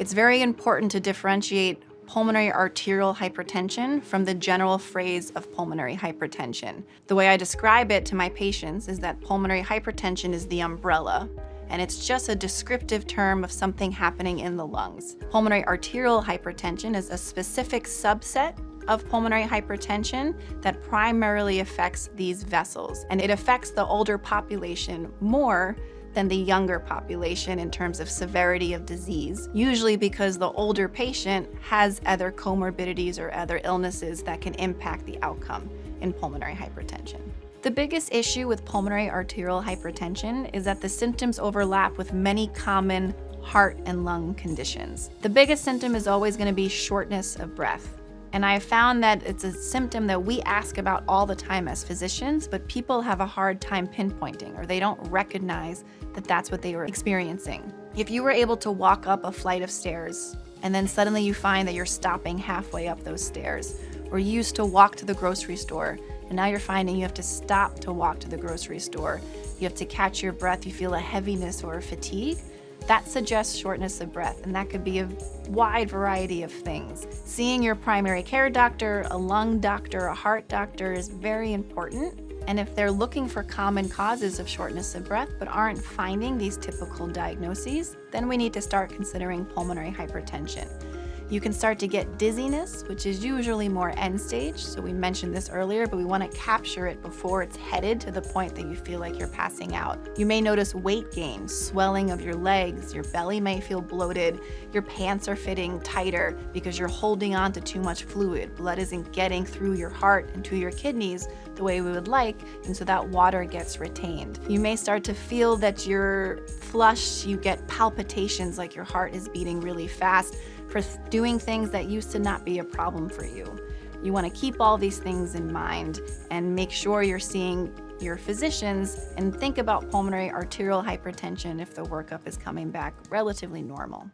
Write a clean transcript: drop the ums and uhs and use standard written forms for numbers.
It's very important to differentiate pulmonary arterial hypertension from the general phrase of pulmonary hypertension. The way I describe it to my patients is that pulmonary hypertension is the umbrella, and it's just a descriptive term of something happening in the lungs. Pulmonary arterial hypertension is a specific subset of pulmonary hypertension that primarily affects these vessels, and it affects the older population more than the younger population in terms of severity of disease, usually because the older patient has other comorbidities or other illnesses that can impact the outcome in pulmonary hypertension. The biggest issue with pulmonary arterial hypertension is that the symptoms overlap with many common heart and lung conditions. The biggest symptom is always going to be shortness of breath. And I found that it's a symptom that we ask about all the time as physicians, but people have a hard time pinpointing, or they don't recognize that that's what they were experiencing. If you were able to walk up a flight of stairs, and then suddenly you find that you're stopping halfway up those stairs, or you used to walk to the grocery store, and now you're finding you have to stop to walk to the grocery store, you have to catch your breath, you feel a heaviness or a fatigue, that suggests shortness of breath, and that could be a wide variety of things. Seeing your primary care doctor, a lung doctor, a heart doctor is very important. And if they're looking for common causes of shortness of breath but aren't finding these typical diagnoses, then we need to start considering pulmonary hypertension. You can start to get dizziness, which is usually more end stage. So we mentioned this earlier, but we want to capture it before it's headed to the point that you feel like you're passing out. You may notice weight gain, swelling of your legs, your belly may feel bloated, your pants are fitting tighter because you're holding on to too much fluid. Blood isn't getting through your heart and to your kidneys the way we would like, and so that water gets retained. You may start to feel that you're flushed, you get palpitations like your heart is beating really fast for doing things that used to not be a problem for you. You want to keep all these things in mind and make sure you're seeing your physicians and think about pulmonary arterial hypertension if the workup is coming back relatively normal.